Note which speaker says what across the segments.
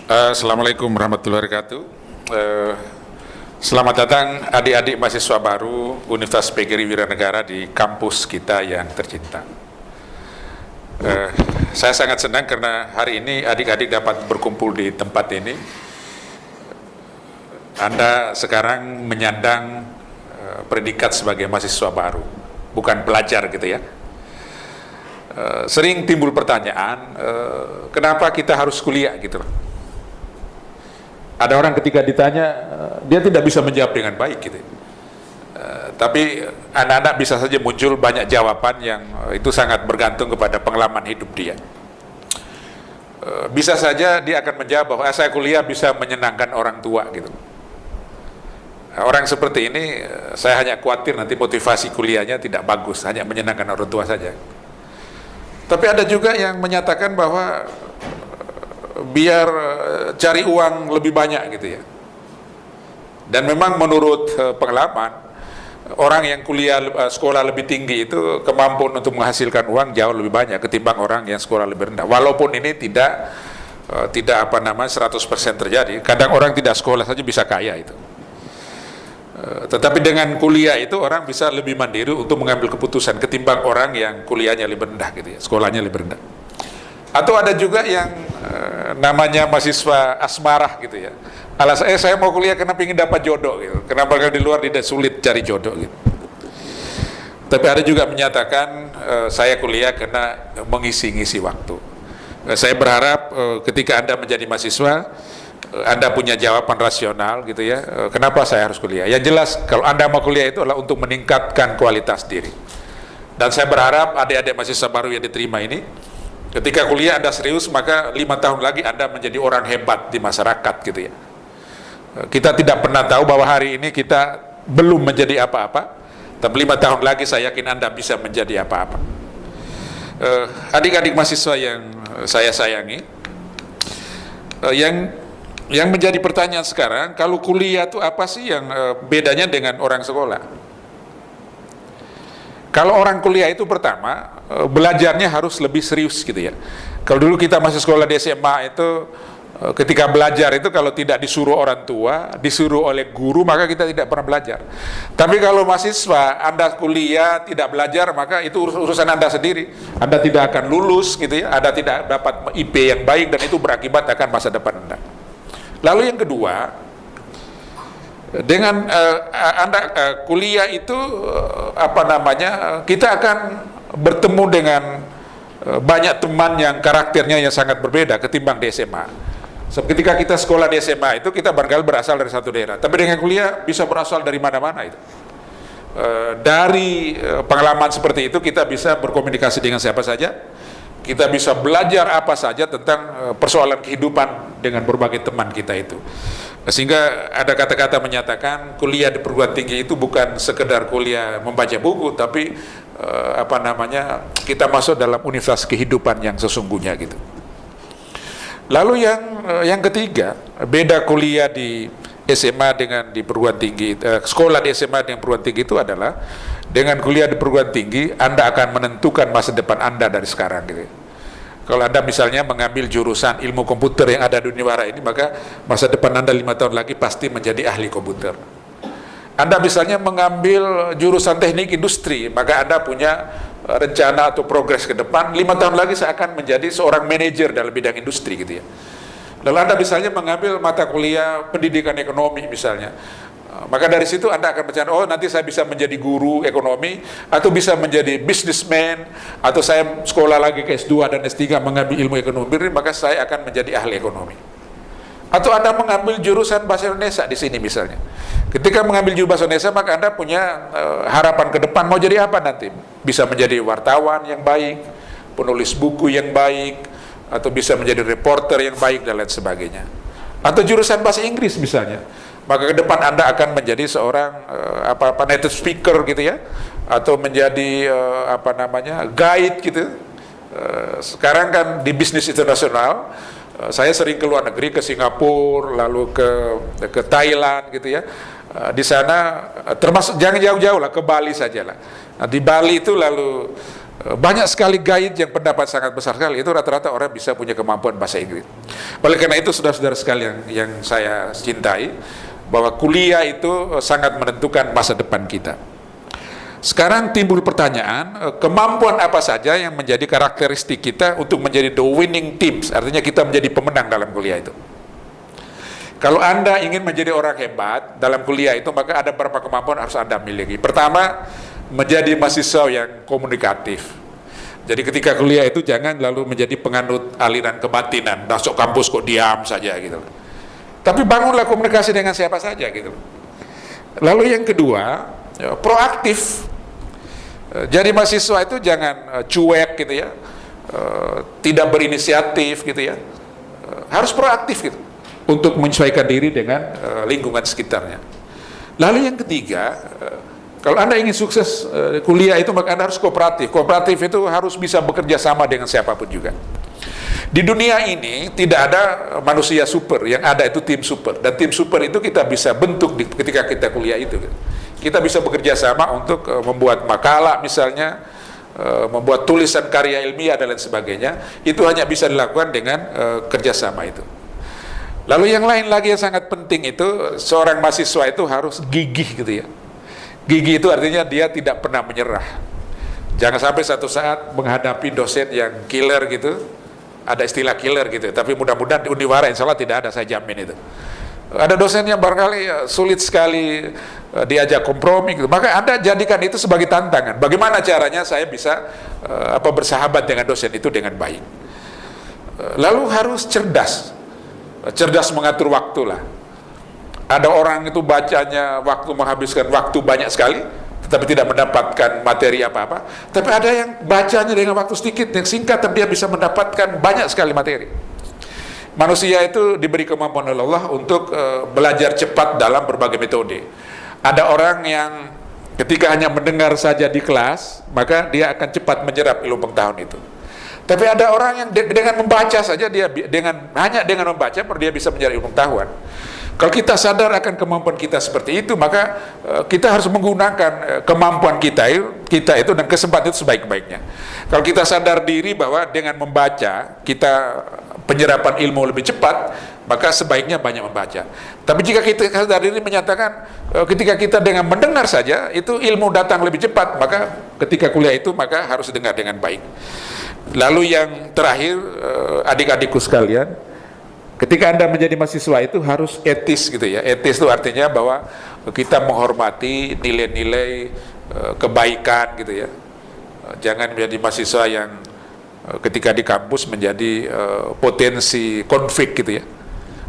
Speaker 1: Assalamualaikum warahmatullahi wabarakatuh. Eh, Selamat datang adik-adik mahasiswa baru Universitas PGRI Wiranegara di kampus kita yang tercinta. Saya sangat senang karena hari ini adik-adik dapat berkumpul di tempat ini. Anda sekarang menyandang predikat sebagai mahasiswa baru, bukan pelajar gitu ya. Sering timbul pertanyaan, kenapa kita harus kuliah gitu loh. Ada orang ketika ditanya, dia tidak bisa menjawab dengan baik gitu. Tapi anak-anak bisa saja muncul banyak jawaban yang itu sangat bergantung kepada pengalaman hidup dia. Bisa saja dia akan menjawab bahwa saya kuliah bisa menyenangkan orang tua gitu. Orang seperti ini saya hanya khawatir nanti motivasi kuliahnya tidak bagus, hanya menyenangkan orang tua saja. Tapi ada juga yang menyatakan bahwa biar cari uang lebih banyak gitu ya. Dan memang menurut pengalaman, orang yang kuliah sekolah lebih tinggi itu kemampuan untuk menghasilkan uang jauh lebih banyak ketimbang orang yang sekolah lebih rendah. Walaupun ini tidak 100% terjadi. Kadang orang tidak sekolah saja bisa kaya itu. Tetapi dengan kuliah itu orang bisa lebih mandiri untuk mengambil keputusan ketimbang orang yang kuliahnya lebih rendah gitu ya, sekolahnya lebih rendah. Atau ada juga yang namanya mahasiswa asmarah gitu ya. Alasan saya mau kuliah karena ingin dapat jodoh gitu. Kenapa kalau di luar tidak sulit cari jodoh gitu. Tapi ada juga menyatakan saya kuliah karena mengisi-ngisi waktu. Saya berharap ketika Anda menjadi mahasiswa Anda punya jawaban rasional gitu ya. Kenapa saya harus kuliah? Yang jelas kalau Anda mau kuliah itu adalah untuk meningkatkan kualitas diri. Dan saya berharap adik-adik mahasiswa baru yang diterima ini, ketika kuliah Anda serius, maka 5 tahun lagi Anda menjadi orang hebat di masyarakat gitu ya. Kita tidak pernah tahu bahwa hari ini kita belum menjadi apa-apa, tapi 5 tahun lagi saya yakin Anda bisa menjadi apa-apa. Adik-adik mahasiswa yang saya sayangi, yang menjadi pertanyaan sekarang, kalau kuliah itu apa sih yang bedanya dengan orang sekolah? Kalau orang kuliah itu pertama, belajarnya harus lebih serius gitu ya. Kalau dulu kita masih sekolah di SMA itu, ketika belajar itu kalau tidak disuruh orang tua, disuruh oleh guru, maka kita tidak pernah belajar. Tapi kalau mahasiswa, Anda kuliah tidak belajar, maka itu urusan Anda sendiri. Anda tidak akan lulus gitu ya, Anda tidak dapat IP yang baik, dan itu berakibat akan masa depan Anda. Lalu yang kedua, dengan Anda kuliah itu kita akan bertemu dengan banyak teman yang karakternya yang sangat berbeda ketimbang di SMA. Ketika kita sekolah di SMA itu kita barangkali berasal dari satu daerah, tapi dengan kuliah bisa berasal dari mana-mana itu. Dari pengalaman seperti itu kita bisa berkomunikasi dengan siapa saja, kita bisa belajar apa saja tentang persoalan kehidupan dengan berbagai teman kita itu. Sehingga ada kata-kata menyatakan kuliah di perguruan tinggi itu bukan sekedar kuliah membaca buku, tapi kita masuk dalam universitas kehidupan yang sesungguhnya gitu. Lalu yang ketiga, beda kuliah di SMA dengan di perguruan tinggi, sekolah di SMA dengan perguruan tinggi itu adalah dengan kuliah di perguruan tinggi Anda akan menentukan masa depan Anda dari sekarang gitu. Kalau Anda misalnya mengambil jurusan ilmu komputer yang ada di Univara ini, maka masa depan Anda 5 tahun lagi pasti menjadi ahli komputer. Anda misalnya mengambil jurusan teknik industri, maka Anda punya rencana atau progres ke depan, 5 tahun lagi saya akan menjadi seorang manajer dalam bidang industri gitu ya. Lalu Anda misalnya mengambil mata kuliah pendidikan ekonomi misalnya, maka dari situ Anda akan bercanda, oh nanti saya bisa menjadi guru ekonomi, atau bisa menjadi businessman, atau saya sekolah lagi ke S2 dan S3 mengambil ilmu ekonomi, maka saya akan menjadi ahli ekonomi. Atau Anda mengambil jurusan bahasa Indonesia di sini misalnya. Ketika mengambil jurusan bahasa Indonesia, maka Anda punya harapan ke depan mau jadi apa nanti? Bisa menjadi wartawan yang baik, penulis buku yang baik, atau bisa menjadi reporter yang baik dan lain sebagainya. Atau jurusan bahasa Inggris misalnya, maka ke depan Anda akan menjadi seorang native speaker gitu ya, atau menjadi guide gitu. Sekarang kan di bisnis internasional, saya sering ke luar negeri, ke Singapura, lalu ke Thailand gitu ya. Di sana termasuk jangan jauh-jauh lah, ke Bali saja lah. Nah, di Bali itu lalu Banyak sekali guide yang pendapat sangat besar sekali, itu rata-rata orang bisa punya kemampuan bahasa Inggris. Oleh karena itu saudara-saudara sekalian yang saya cintai, bahwa kuliah itu sangat menentukan masa depan kita. Sekarang timbul pertanyaan, kemampuan apa saja yang menjadi karakteristik kita untuk menjadi the winning teams, artinya kita menjadi pemenang dalam kuliah itu. Kalau Anda ingin menjadi orang hebat dalam kuliah itu, maka ada beberapa kemampuan harus Anda miliki. Pertama, menjadi mahasiswa yang komunikatif. Jadi ketika kuliah itu jangan lalu menjadi penganut aliran kebatinan, masuk kampus kok diam saja gitu. Tapi bangunlah komunikasi dengan siapa saja gitu. Lalu yang kedua, proaktif. Jadi mahasiswa itu jangan cuek gitu ya, tidak berinisiatif gitu ya, harus proaktif gitu untuk menyesuaikan diri dengan lingkungan sekitarnya. Lalu yang ketiga, kalau Anda ingin sukses kuliah itu, maka Anda harus kooperatif. Kooperatif itu harus bisa bekerja sama dengan siapapun juga. Di dunia ini tidak ada manusia super, yang ada itu tim super. Dan tim super itu kita bisa bentuk ketika kita kuliah itu. Kita bisa bekerja sama untuk membuat makalah misalnya, membuat tulisan karya ilmiah dan lain sebagainya. Itu hanya bisa dilakukan dengan kerjasama itu. Lalu yang lain lagi yang sangat penting itu, seorang mahasiswa itu harus gigih gitu ya. Gigih itu artinya dia tidak pernah menyerah. Jangan sampai satu saat menghadapi dosen yang killer gitu, ada istilah killer gitu, tapi mudah-mudahan di Uniwara insya Allah tidak ada, saya jamin itu. Ada dosen yang barangkali sulit sekali diajak kompromi gitu. Maka Anda jadikan itu sebagai tantangan. Bagaimana caranya saya bisa bersahabat dengan dosen itu dengan baik. Lalu harus cerdas mengatur waktu lah. Ada orang itu bacanya menghabiskan waktu banyak sekali, tetapi tidak mendapatkan materi apa-apa. Tapi ada yang bacanya dengan waktu sedikit, yang singkat, tapi dia bisa mendapatkan banyak sekali materi. Manusia itu diberi kemampuan oleh Allah untuk belajar cepat dalam berbagai metode. Ada orang yang ketika hanya mendengar saja di kelas, maka dia akan cepat menyerap ilmu pengetahuan itu. Tapi ada orang yang dengan membaca saja, hanya dengan membaca dia bisa menyerap ilmu pengetahuan. Kalau kita sadar akan kemampuan kita seperti itu, maka kita harus menggunakan kemampuan kita itu dan kesempatan itu sebaik-baiknya. Kalau kita sadar diri bahwa dengan membaca kita penyerapan ilmu lebih cepat, maka sebaiknya banyak membaca. Tapi jika kita sadar diri menyatakan ketika kita dengan mendengar saja itu ilmu datang lebih cepat, maka ketika kuliah itu maka harus dengar dengan baik. Lalu yang terakhir, adik-adikku sekalian, ketika Anda menjadi mahasiswa itu harus etis gitu ya. Etis itu artinya bahwa kita menghormati nilai-nilai kebaikan gitu ya. Jangan menjadi mahasiswa yang ketika di kampus menjadi potensi konflik gitu ya.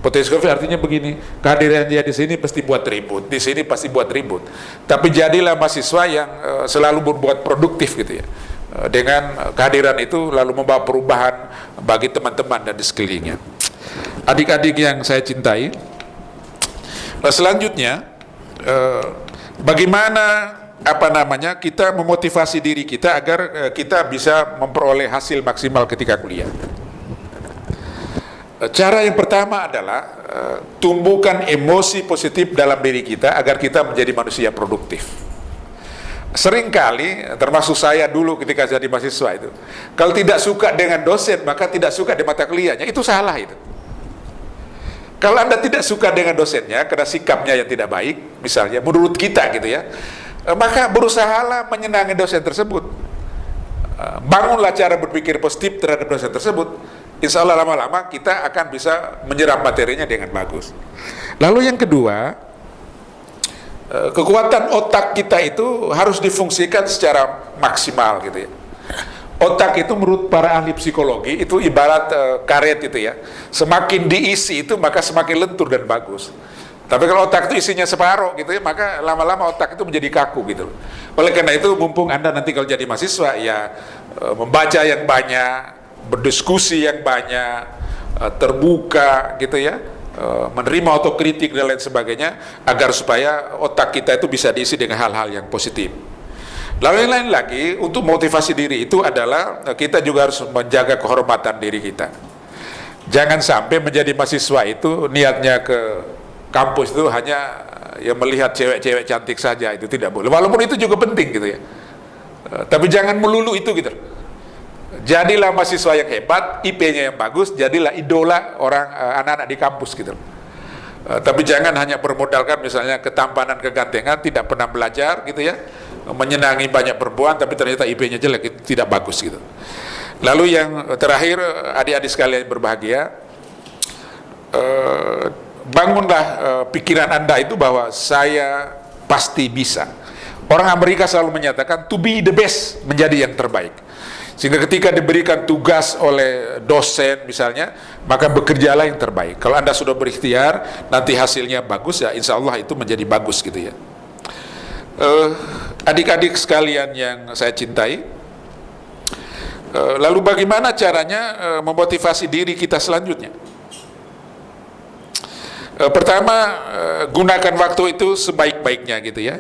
Speaker 1: Potensi konflik artinya begini, kehadiran dia di sini pasti buat ribut, di sini pasti buat ribut. Tapi jadilah mahasiswa yang selalu berbuat produktif gitu ya. Dengan kehadiran itu lalu membawa perubahan bagi teman-teman dan di sekelilingnya. Adik-adik yang saya cintai, selanjutnya bagaimana kita memotivasi diri kita agar kita bisa memperoleh hasil maksimal ketika kuliah. Cara yang pertama adalah tumbuhkan emosi positif dalam diri kita agar kita menjadi manusia produktif. Seringkali, termasuk saya dulu ketika jadi mahasiswa itu, kalau tidak suka dengan dosen maka tidak suka di mata kuliahnya, itu salah itu. Kalau Anda tidak suka dengan dosennya karena sikapnya yang tidak baik, misalnya menurut kita gitu ya, maka berusahalah menyenangi dosen tersebut. Bangunlah cara berpikir positif terhadap dosen tersebut. Insya Allah lama-lama kita akan bisa menyerap materinya dengan bagus. Lalu yang kedua, kekuatan otak kita itu harus difungsikan secara maksimal gitu ya. Otak itu menurut para ahli psikologi itu ibarat karet itu ya. Semakin diisi itu maka semakin lentur dan bagus. Tapi kalau otak itu isinya separuh gitu ya, maka lama-lama otak itu menjadi kaku gitu. Oleh karena itu mumpung Anda nanti kalau jadi mahasiswa ya membaca yang banyak, berdiskusi yang banyak, terbuka gitu ya, menerima otokritik dan lain sebagainya, agar supaya otak kita itu bisa diisi dengan hal-hal yang positif. Lalu yang lain lagi untuk motivasi diri itu adalah kita juga harus menjaga kehormatan diri kita. Jangan sampai menjadi mahasiswa itu niatnya ke kampus itu hanya ya melihat cewek-cewek cantik saja, itu tidak boleh. Walaupun itu juga penting gitu ya. Tapi jangan melulu itu gitu. Jadilah mahasiswa yang hebat, IP-nya yang bagus, jadilah idola orang anak-anak di kampus gitu. Tapi jangan hanya bermodalkan misalnya ketampanan, kegantengan, tidak pernah belajar gitu ya, menyenangi banyak perempuan tapi ternyata IP-nya jelek, itu tidak bagus gitu. Lalu yang terakhir, adik-adik sekalian berbahagia, bangunlah pikiran Anda itu bahwa saya pasti bisa. Orang Amerika selalu menyatakan to be the best, menjadi yang terbaik. Sehingga ketika diberikan tugas oleh dosen misalnya, maka bekerjalah yang terbaik. Kalau Anda sudah berikhtiar, nanti hasilnya bagus ya, insya Allah itu menjadi bagus gitu ya. Adik-adik sekalian yang saya cintai, lalu bagaimana caranya memotivasi diri kita selanjutnya? Pertama, gunakan waktu itu sebaik-baiknya gitu ya.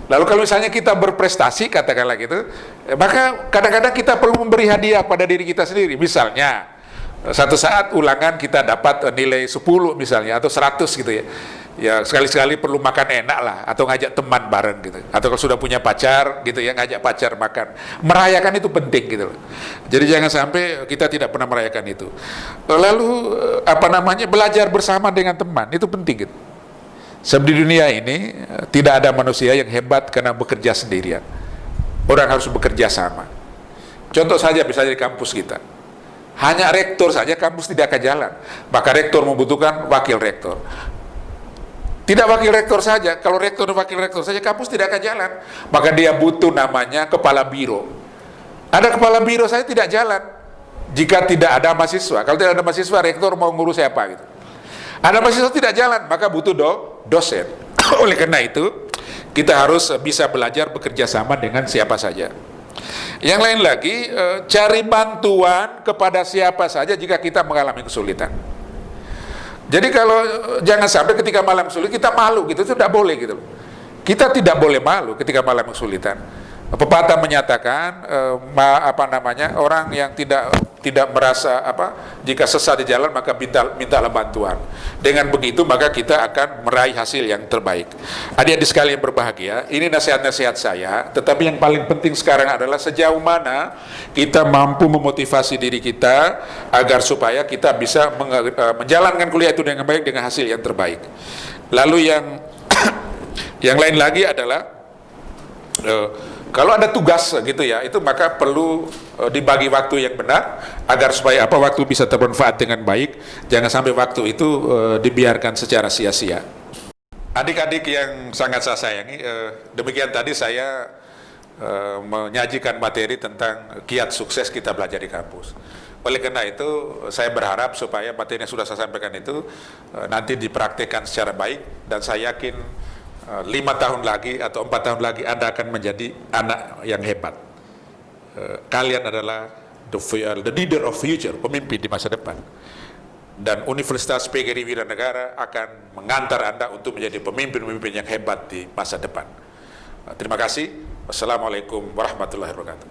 Speaker 1: Lalu kalau misalnya kita berprestasi, katakanlah gitu, maka kadang-kadang kita perlu memberi hadiah pada diri kita sendiri. Misalnya, satu saat ulangan kita dapat nilai 10 misalnya, atau 100 gitu ya. Ya sekali-sekali perlu makan enak lah, atau ngajak teman bareng gitu. Atau kalau sudah punya pacar gitu ya, ngajak pacar makan. Merayakan itu penting gitu loh. Jadi jangan sampai kita tidak pernah merayakan itu. Lalu, belajar bersama dengan teman, itu penting gitu. Sebab di dunia ini tidak ada manusia yang hebat karena bekerja sendirian. Orang harus bekerja sama. Contoh saja misalnya di kampus kita, hanya rektor saja kampus tidak akan jalan. Maka rektor membutuhkan wakil rektor. Tidak wakil rektor saja, kalau rektor dan wakil rektor saja kampus tidak akan jalan. Maka dia butuh namanya kepala biro. Ada kepala biro saya tidak jalan jika tidak ada mahasiswa. Kalau tidak ada mahasiswa, rektor mau ngurus siapa gitu. Ada mahasiswa tidak jalan, maka butuh dosen. Oleh karena itu, kita harus bisa belajar bekerja sama dengan siapa saja. Yang lain lagi, cari bantuan kepada siapa saja jika kita mengalami kesulitan. Jadi kalau jangan sampai ketika malam sulit kita malu gitu, itu tidak boleh gitu. Kita tidak boleh malu ketika malam kesulitan. Pepatah menyatakan orang yang tidak merasa jika sesat di jalan maka mintalah bantuan. Dengan begitu maka kita akan meraih hasil yang terbaik. Adik-adik sekalian berbahagia, ini nasihat-nasihat saya, tetapi yang paling penting sekarang adalah sejauh mana kita mampu memotivasi diri kita agar supaya kita bisa menjalankan kuliah itu dengan baik dengan hasil yang terbaik. Lalu yang lain lagi adalah kalau ada tugas gitu ya, itu maka perlu dibagi waktu yang benar agar supaya waktu bisa termanfaat dengan baik. Jangan sampai waktu itu dibiarkan secara sia-sia. Adik-adik yang sangat saya sayangi, demikian tadi saya menyajikan materi tentang kiat sukses kita belajar di kampus. Oleh karena itu, saya berharap supaya materi yang sudah saya sampaikan itu nanti dipraktikkan secara baik, dan saya yakin 5 tahun lagi atau 4 tahun lagi Anda akan menjadi anak yang hebat. Kalian adalah the leader of future, pemimpin di masa depan. Dan Universitas PGRI Wiranegara akan mengantar Anda untuk menjadi pemimpin-pemimpin yang hebat di masa depan. Terima kasih. Wassalamualaikum warahmatullahi wabarakatuh.